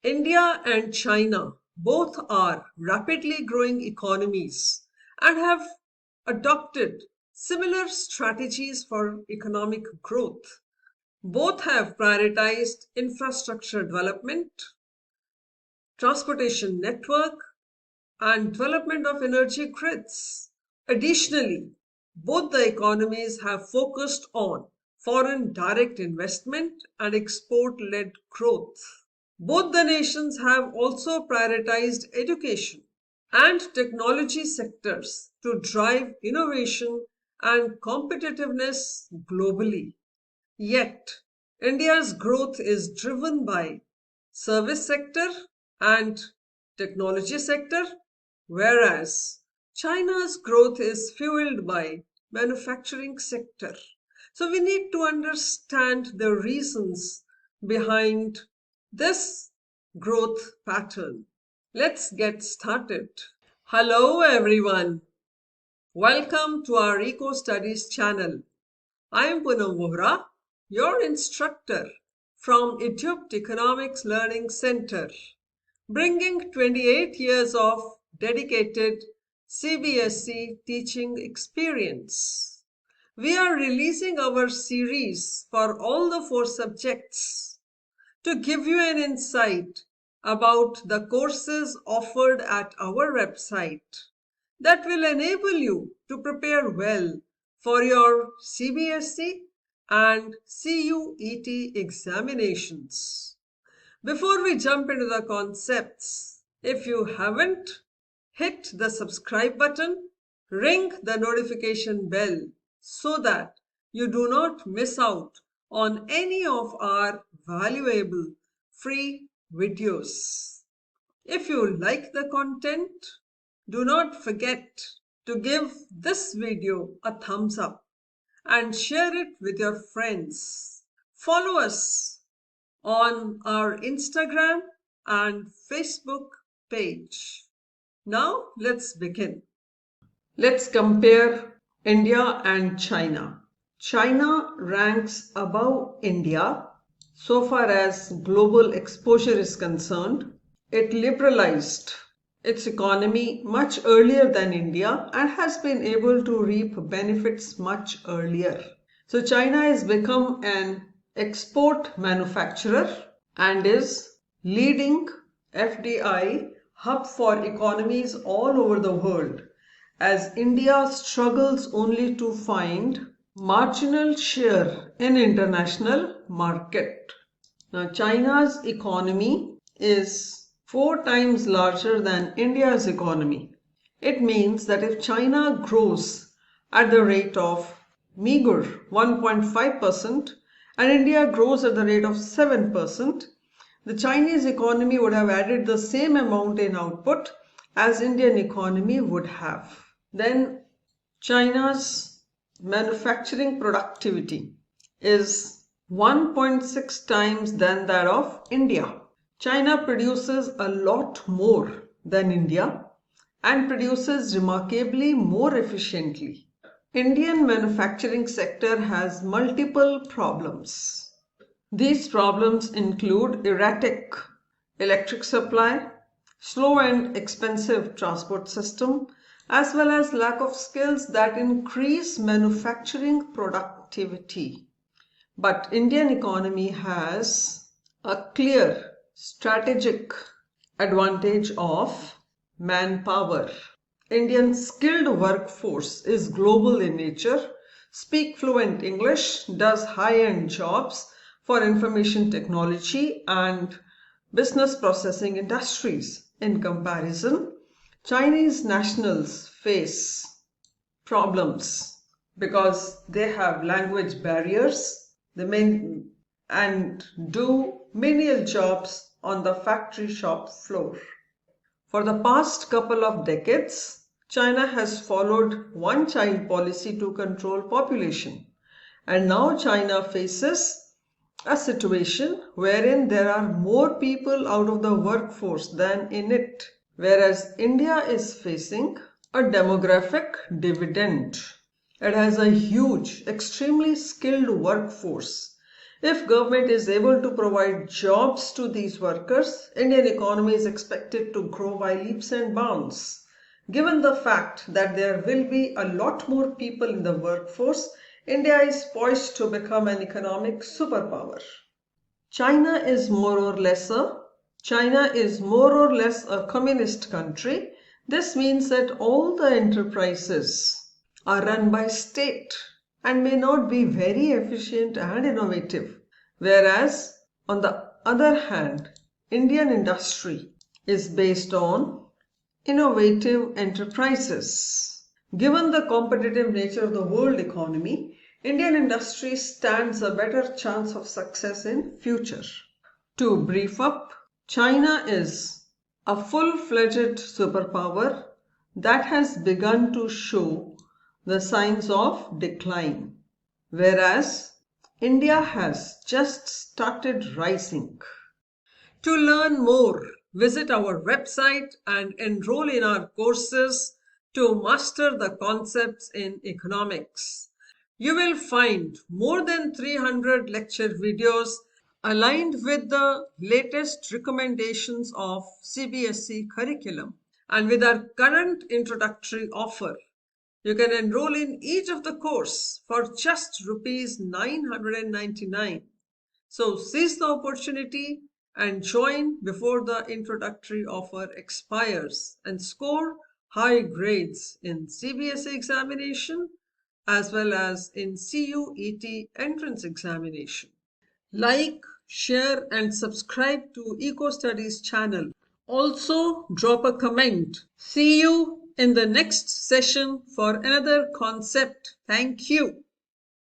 India and China both are rapidly growing economies and have adopted similar strategies for economic growth. Both have prioritized infrastructure development, transportation network, and development of energy grids. Additionally, both the economies have focused on foreign direct investment and export led growth. Both the nations have also prioritized education and technology sectors to drive innovation and competitiveness globally. Yet, India's growth is driven by service sector and technology sector, whereas China's growth is fueled by manufacturing sector. So we need to understand the reasons behind this growth pattern. Let's get started. Hello everyone. Welcome to our EcoStudies channel. I am Poonam Vohra, your instructor from Egypt Economics Learning Center, bringing 28 years of dedicated CBSE teaching experience. We are releasing our series for all the 4 subjects to give you an insight about the courses offered at our website that will enable you to prepare well for your CBSE and CUET examinations. Before we jump into the concepts, if you haven't, hit the subscribe button, ring the notification bell so that you do not miss out on any of our valuable free videos. If you like the content, do not forget to give this video a thumbs up and share it with your friends. Follow us on our Instagram and Facebook page. Now let's begin. Let's compare India and China. China ranks above India so far as global exposure is concerned. It liberalized its economy much earlier than India and has been able to reap benefits much earlier. So China has become an export manufacturer and is leading FDI hub for economies all over the world, as India struggles only to find marginal share in international market. Now China's economy is 4 times larger than India's economy. It means that if China grows at the rate of meager 1.5% and India grows at the rate of 7%, the Chinese economy would have added the same amount in output as Indian economy would have. Then China's manufacturing productivity is 1.6 times than that of India. China produces a lot more than India and produces remarkably more efficiently. Indian manufacturing sector has multiple problems. These problems include erratic electric supply, slow and expensive transport system, as well as lack of skills that increase manufacturing productivity. But Indian economy has a clear strategic advantage of manpower. Indian skilled workforce is global in nature, speak fluent English, does high-end jobs for information technology and business processing industries. In comparison, Chinese nationals face problems because they have language barriers, and do menial jobs on the factory shop floor. For the past couple of decades, China has followed one-child policy to control population, and now China faces a situation wherein there are more people out of the workforce than in it, whereas India is facing a demographic dividend. It has a huge, extremely skilled workforce. If government is able to provide jobs to these workers, Indian economy is expected to grow by leaps and bounds. Given the fact that there will be a lot more people in the workforce, India is poised to become an economic superpower. China is more or less a communist country. This means that all the enterprises are run by state and may not be very efficient and innovative. Whereas, on the other hand, Indian industry is based on innovative enterprises. Given the competitive nature of the world economy, Indian industry stands a better chance of success in future. To brief up, China is a full-fledged superpower that has begun to show the signs of decline, whereas India has just started rising. To learn more, visit our website and enroll in our courses to master the concepts in economics. You will find more than 300 lecture videos aligned with the latest recommendations of CBSE curriculum. And with our current introductory offer, you can enroll in each of the course for just rupees 999. So seize the opportunity and join before the introductory offer expires and score high grades in CBSE examination as well as in CUET entrance examination. Like, share and subscribe to EcoStudies channel. Also drop a comment. See you in the next session for another concept. Thank you.